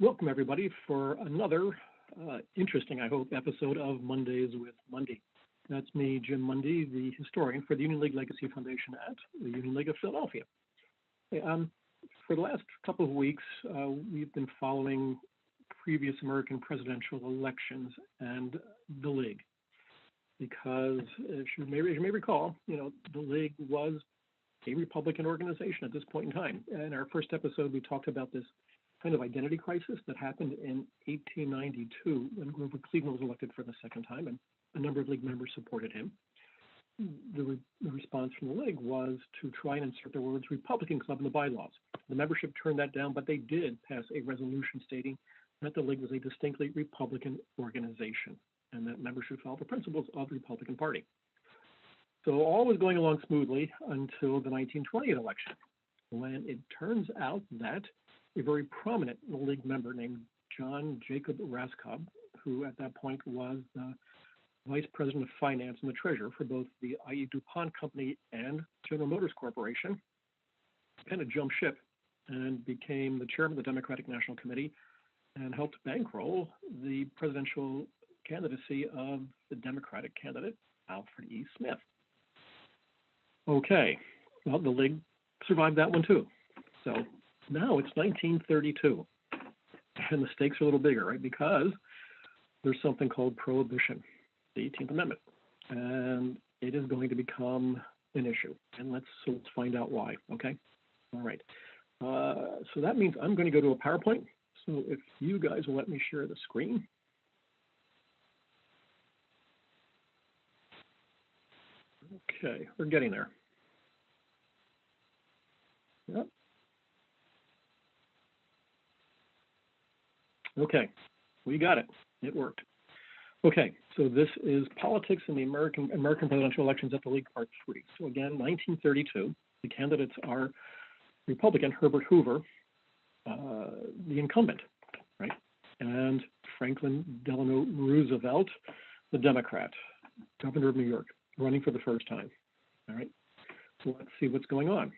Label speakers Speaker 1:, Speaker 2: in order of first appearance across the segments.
Speaker 1: Welcome, everybody, for another interesting, I hope, episode of Mondays with Mundy. That's me, Jim Mundy, the historian for the Union League Legacy Foundation at the Union League of Philadelphia. Hey, for the last couple of weeks, we've been following previous American presidential elections and the League, because as you may recall, the League was a Republican organization at this point in time. In our first episode, we talked about this kind of identity crisis that happened in 1892 when Grover Cleveland was elected for the second time, and a number of League members supported him. The response from the League was to try and insert the words Republican Club in the bylaws. The membership turned that down, but they did pass a resolution stating that the League was a distinctly Republican organization and that members should follow the principles of the Republican Party. So all was going along smoothly until the 1928 election, when it turns out that a very prominent League member named John Jacob Raskob, who at that point was the Vice President of Finance and the Treasurer for both the I.E. DuPont Company and General Motors Corporation, kind of jumped ship and became the chairman of the Democratic National Committee and helped bankroll the presidential candidacy of the Democratic candidate, Alfred E. Smith. Okay, well, the League survived that one too. So now it's 1932, and the stakes are a little bigger, right? Because there's something called prohibition, the 18th Amendment, and it is going to become an issue. And let's find out why, okay? All right. So that means I'm going to go to a PowerPoint. So if you guys will let me share the screen. Okay, we're getting there. Yep. Okay, we got it. It worked. Okay, so this is Politics in the American Presidential Elections at the League, Part 3. So again, 1932. The candidates are Republican Herbert Hoover, the incumbent, right? And Franklin Delano Roosevelt, the Democrat, governor of New York, running for the first time. All right, so let's see what's going on.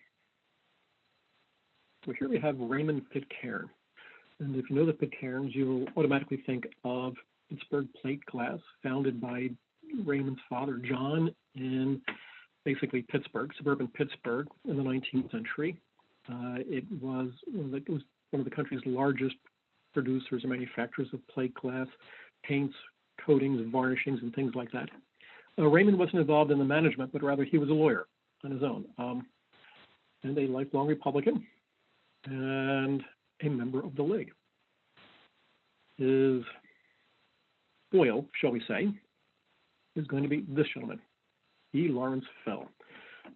Speaker 1: So here we have Raymond Pitcairn. And if you know the Pitcairns, you will automatically think of Pittsburgh plate glass, founded by Raymond's father, John, in basically Pittsburgh, suburban Pittsburgh, in the 19th century. It was one of the country's largest producers and manufacturers of plate glass, paints, coatings, varnishings, and things like that. Raymond wasn't involved in the management, but rather he was a lawyer on his own, and a lifelong Republican, and a member of the League. His foil, shall we say, is going to be this gentleman, E. Lawrence Fell.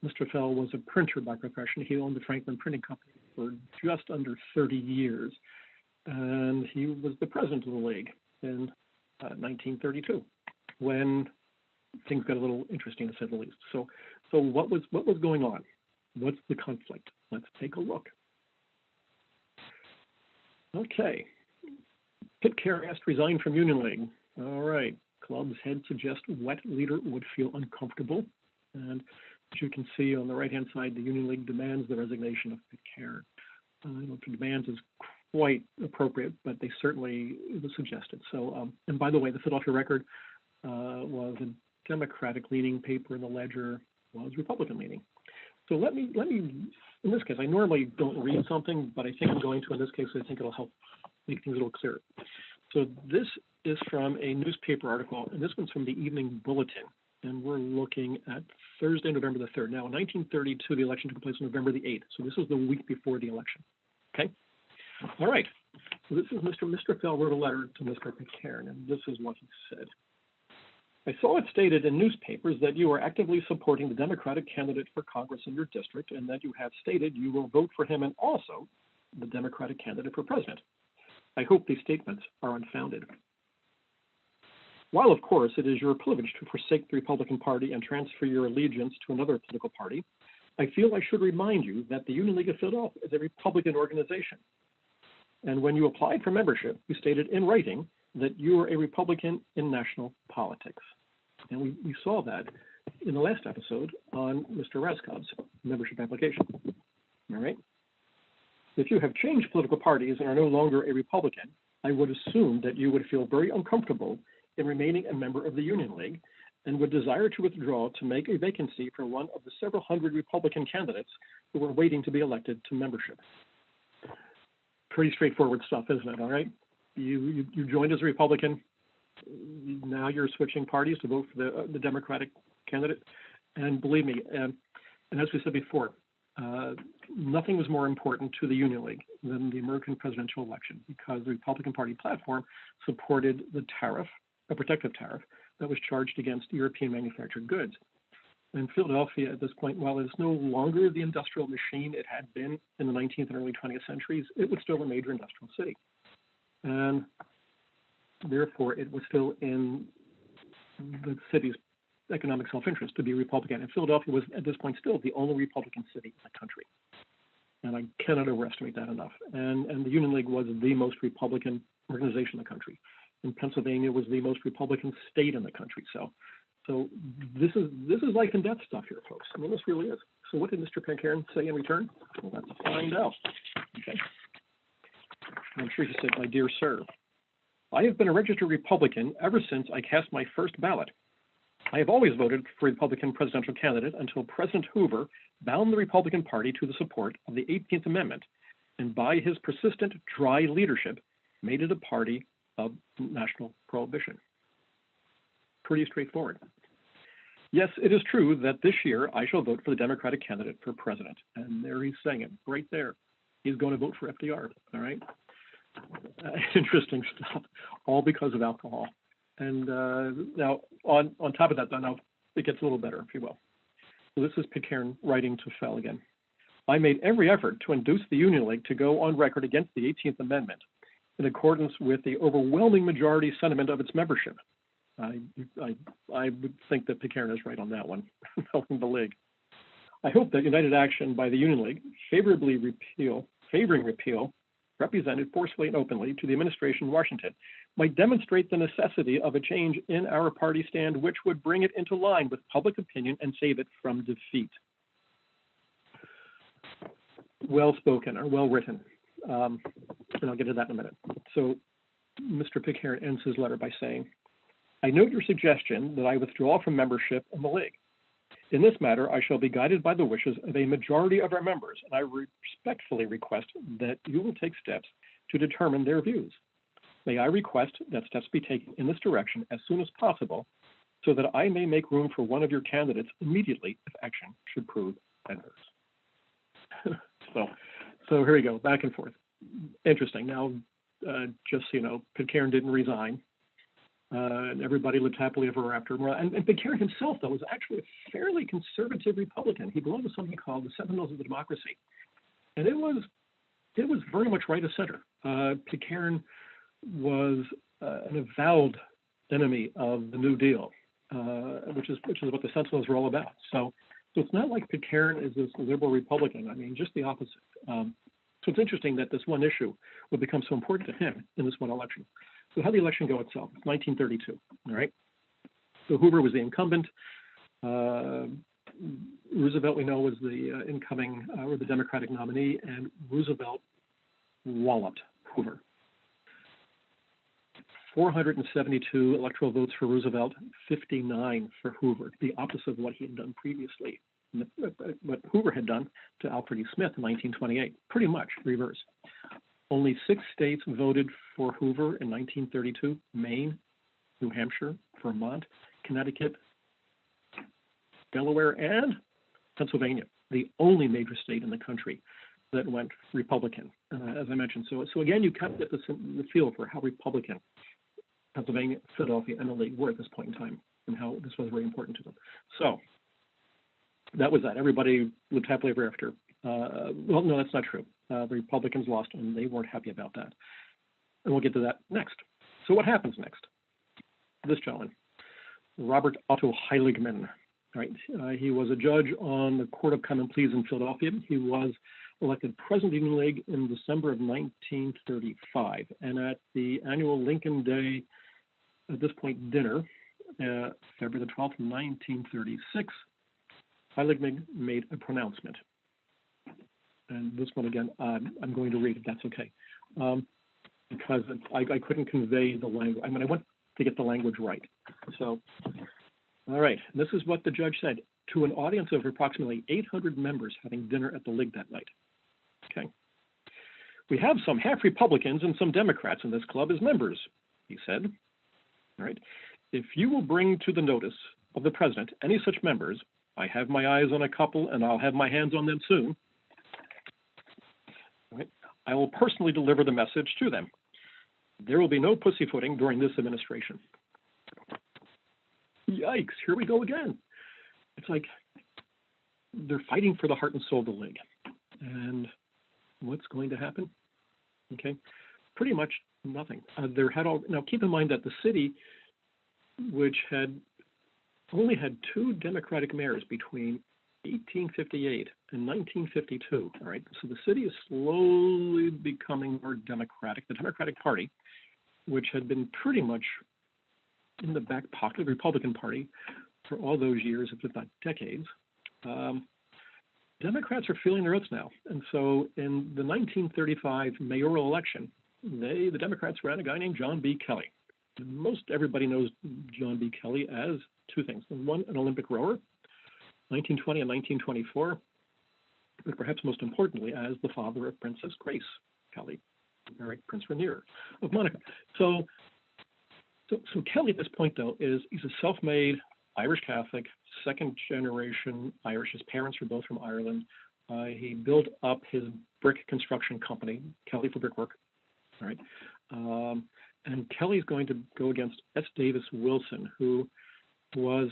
Speaker 1: Mr. Fell was a printer by profession. He owned the Franklin Printing Company for just under 30 years, and he was the president of the League in 1932, when things got a little interesting, to say the least. So what was going on? What's the conflict? Let's take a look. Okay. Pitcairn asked to resign from Union League. All right. Club's head suggests wet leader would feel uncomfortable. And as you can see on the right-hand side, the Union League demands the resignation of Pitcairn. I don't know if the demands is quite appropriate, but they certainly was suggested. So, and by the way, the Philadelphia Record was a Democratic-leaning paper, and the Ledger was Republican-leaning. So let me, in this case, I normally don't read something, but I think I'm going to in this case. I think it'll help make things a little clearer. So this is from a newspaper article, and this one's from the Evening Bulletin, and we're looking at Thursday, November the 3rd. Now, in 1932, the election took place on November the 8th, so this was the week before the election. Okay? All right. So this is Mr. Fell wrote a letter to Mr. Pitcairn, and this is what he said. I saw it stated in newspapers that you are actively supporting the Democratic candidate for Congress in your district, and that you have stated you will vote for him and also the Democratic candidate for president. I hope these statements are unfounded. While, of course, it is your privilege to forsake the Republican Party and transfer your allegiance to another political party, I feel I should remind you that the Union League of Philadelphia is a Republican organization. And when you applied for membership, you stated in writing that you are a Republican in national politics. And we saw that in the last episode on Mr. Raskob's membership application. All right? If you have changed political parties and are no longer a Republican, I would assume that you would feel very uncomfortable in remaining a member of the Union League and would desire to withdraw to make a vacancy for one of the several hundred Republican candidates who were waiting to be elected to membership. Pretty straightforward stuff, isn't it? All right. You joined as a Republican. Now you're switching parties to vote for the Democratic candidate. And believe me, and as we said before, nothing was more important to the Union League than the American presidential election, because the Republican Party platform supported the tariff, a protective tariff, that was charged against European manufactured goods. And Philadelphia at this point, while it's no longer the industrial machine it had been in the 19th and early 20th centuries, it was still a major industrial city. And therefore, it was still in the city's economic self-interest to be Republican. And Philadelphia was, at this point, still the only Republican city in the country. And I cannot overestimate that enough. And the Union League was the most Republican organization in the country. And Pennsylvania was the most Republican state in the country. So this is life and death stuff here, folks. I mean, this really is. So what did Mr. Pitcairn say in return? Well, let's find out. Okay. I'm sure he said, "My dear sir, I have been a registered Republican ever since I cast my first ballot. I have always voted for a Republican presidential candidate until President Hoover bound the Republican Party to the support of the 18th Amendment, and by his persistent, dry leadership, made it a party of national prohibition." Pretty straightforward. Yes, it is true that this year I shall vote for the Democratic candidate for president. And there he's saying it, right there. He's going to vote for FDR, all right? Interesting stuff, all because of alcohol. And now, on top of that, now it gets a little better, if you will. So this is Pitcairn writing to Fell again. "I made every effort to induce the Union League to go on record against the 18th Amendment in accordance with the overwhelming majority sentiment of its membership." I would think that Pitcairn is right on that one, helping the League. "I hope that united action by the Union League, favoring repeal, represented forcefully and openly to the administration in Washington, might demonstrate the necessity of a change in our party stand, which would bring it into line with public opinion and save it from defeat." Well spoken or well written, and I'll get to that in a minute. So Mr. Pitcairn ends his letter by saying, "I note your suggestion that I withdraw from membership in the League. In this matter, I shall be guided by the wishes of a majority of our members, and I respectfully request that you will take steps to determine their views. May I request that steps be taken in this direction as soon as possible, so that I may make room for one of your candidates immediately if action should prove adverse." So here we go, back and forth. Interesting. Now, just so you know, Pitcairn didn't resign. And everybody lived happily ever after. And Pitcairn himself, though, was actually a fairly conservative Republican. He belonged to something called the Sentinels of the Democracy. And it was very much right of center. Pitcairn was an avowed enemy of the New Deal, which is what the Sentinels were all about. So it's not like Pitcairn is this liberal Republican. I mean, just the opposite. So it's interesting that this one issue would become so important to him in this one election. So how did the election go itself? It's 1932, all right? So Hoover was the incumbent. Roosevelt, we know, was the incoming or the Democratic nominee, and Roosevelt walloped Hoover. 472 electoral votes for Roosevelt, 59 for Hoover, the opposite of what he had done previously, what Hoover had done to Alfred E. Smith in 1928, pretty much reverse. Only 6 states voted for Hoover in 1932: Maine, New Hampshire, Vermont, Connecticut, Delaware, and Pennsylvania, the only major state in the country that went Republican, as I mentioned. So again, you kind of get the feel for how Republican Pennsylvania, Philadelphia, and the League were at this point in time, and how this was very important to them. So that was that. Everybody lived happily ever after. Well, no, that's not true. The Republicans lost, and they weren't happy about that. And we'll get to that next. So what happens next? This gentleman, Robert Otto Heiligman, right? He was a judge on the Court of Common Pleas in Philadelphia. He was elected president of the Union League in December of 1935. And at the annual Lincoln Day, at this point, dinner, February the 12th, 1936, Heiligman made a pronouncement. And this one again, I'm going to read if that's okay, because I couldn't convey the language. I mean, I want to get the language right. So, all right, this is what the judge said to an audience of approximately 800 members having dinner at the League that night. Okay. We have some half Republicans and some Democrats in this club as members, he said. All right. If you will bring to the notice of the president any such members, I have my eyes on a couple and I'll have my hands on them soon. All right. I will personally deliver the message to them. There will be no pussyfooting during this administration. Yikes, here we go again. It's like they're fighting for the heart and soul of the League. And what's going to happen? Okay, pretty much nothing. Now keep in mind that the city, which had only had 2 Democratic mayors between 1858 and 1952, all right? So the city is slowly becoming more Democratic. The Democratic Party, which had been pretty much in the back pocket of the Republican Party for all those years, if not decades, Democrats are feeling their oats now. And so in the 1935 mayoral election, the Democrats ran a guy named John B. Kelly. Most everybody knows John B. Kelly as 2 things. One, an Olympic rower, 1920 and 1924, but perhaps most importantly as the father of Princess Grace Kelly, married Prince Rainier of Monaco. So Kelly at this point, though, he's a self-made Irish Catholic, second generation Irish. His parents were both from Ireland. He built up his brick construction company, Kelly for Brickwork. All right. And Kelly's going to go against S. Davis Wilson, who was,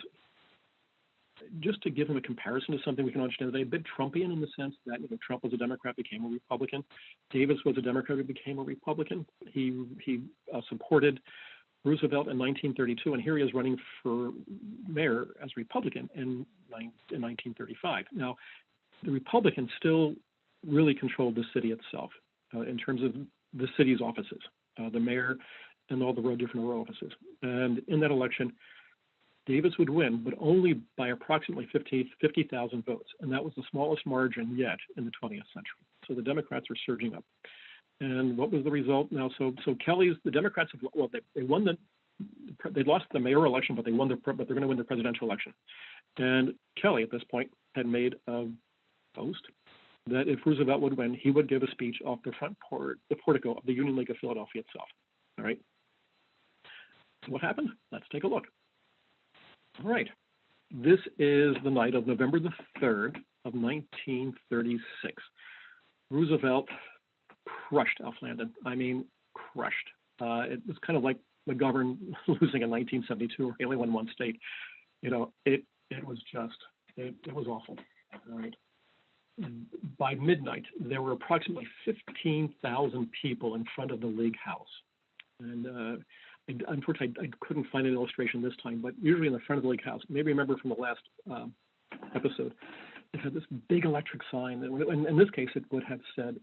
Speaker 1: just to give him a comparison to something we can understand today, a bit Trumpian in the sense that Trump was a Democrat, became a Republican. Davis was a Democrat who became a Republican. He supported Roosevelt in 1932, and here he is running for mayor as Republican in 1935. Now, the Republicans still really controlled the city itself in terms of the city's offices, the mayor and all the different row offices. And in that election, Davis would win, but only by approximately 50,000 votes. And that was the smallest margin yet in the 20th century. So the Democrats are surging up. And what was the result now? So the Democrats they won they lost the mayoral election, but they're going to win the presidential election. And Kelly at this point had made a boast that if Roosevelt would win, he would give a speech off the portico of the Union League of Philadelphia itself. All right. So what happened? Let's take a look. All right. This is the night of November the 3rd of 1936. Roosevelt crushed Alf Landon. I mean, crushed. It was kind of like McGovern losing in 1972, where he only won one state. It was just, it was awful. All right. By midnight, there were approximately 15,000 people in front of the League House. And unfortunately, I couldn't find an illustration this time, but usually in the front of the League House, maybe remember from the last episode, it had this big electric sign. And in this case, it would have said,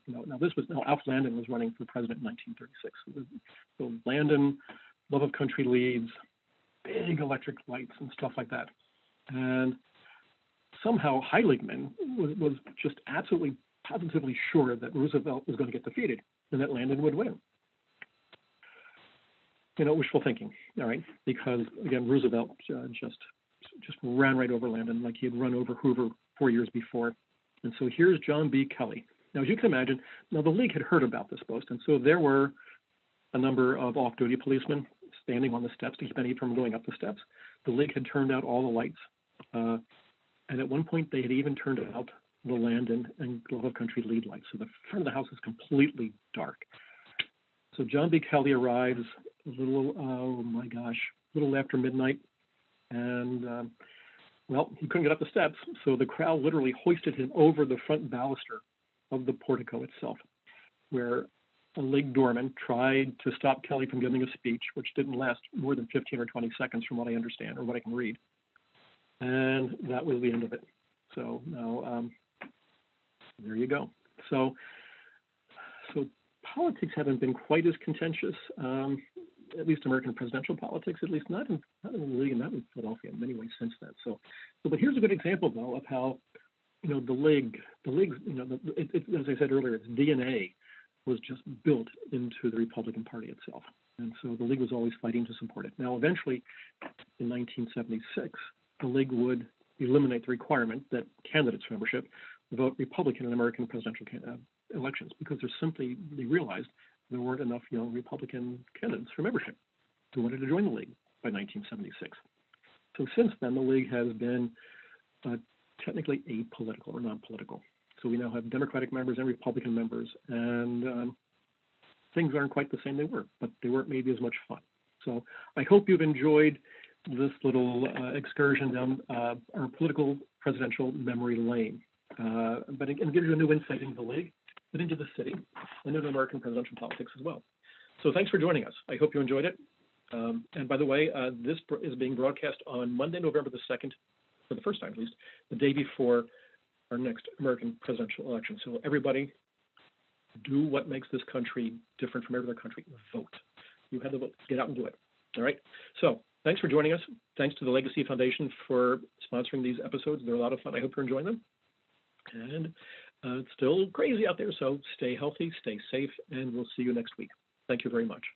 Speaker 1: Alf Landon was running for president in 1936. So Landon, Love of Country leads, big electric lights and stuff like that. And somehow Heiligman was just absolutely, positively sure that Roosevelt was going to get defeated and that Landon would win. Wishful thinking, all right? Because, again, Roosevelt just ran right over Landon like he had run over Hoover 4 years before. And so here's John B. Kelly. Now, as you can imagine, the League had heard about this boast, and so there were a number of off-duty policemen standing on the steps to keep any from going up the steps. The League had turned out all the lights, and at one point they had even turned out the Landon and Love of Country lead lights. So the front of the house is completely dark. So John B. Kelly arrives a little after midnight, and he couldn't get up the steps, so the crowd literally hoisted him over the front baluster of the portico itself, where a League doorman tried to stop Kelly from giving a speech, which didn't last more than 15 or 20 seconds from what I understand or what I can read. And that was the end of it. So now, there you go. So politics haven't been quite as contentious, at least American presidential politics, at least not in the League and not in Philadelphia in many ways since then. But here's a good example, though, of how the League, as I said earlier, its DNA was just built into the Republican Party itself. And so the League was always fighting to support it. Now, eventually, in 1976, the League would eliminate the requirement that candidates for membership vote Republican in American presidential elections because they realized there weren't enough young Republican candidates for membership who wanted to join the League by 1976. So since then, the League has been technically apolitical or non-political. So we now have Democratic members and Republican members, and things aren't quite the same they were, but they weren't maybe as much fun. So I hope you've enjoyed this little excursion down our political presidential memory lane. But it gives you a new insight into the League, but into the city, and into American presidential politics as well. So thanks for joining us. I hope you enjoyed it. And by the way, this is being broadcast on Monday, November the 2nd, for the first time at least, the day before our next American presidential election. So everybody, do what makes this country different from every other country. Vote. You have the vote. Get out and do it. All right? So thanks for joining us. Thanks to the Legacy Foundation for sponsoring these episodes. They're a lot of fun. I hope you're enjoying them. And it's still crazy out there, so stay healthy, stay safe, and we'll see you next week. Thank you very much.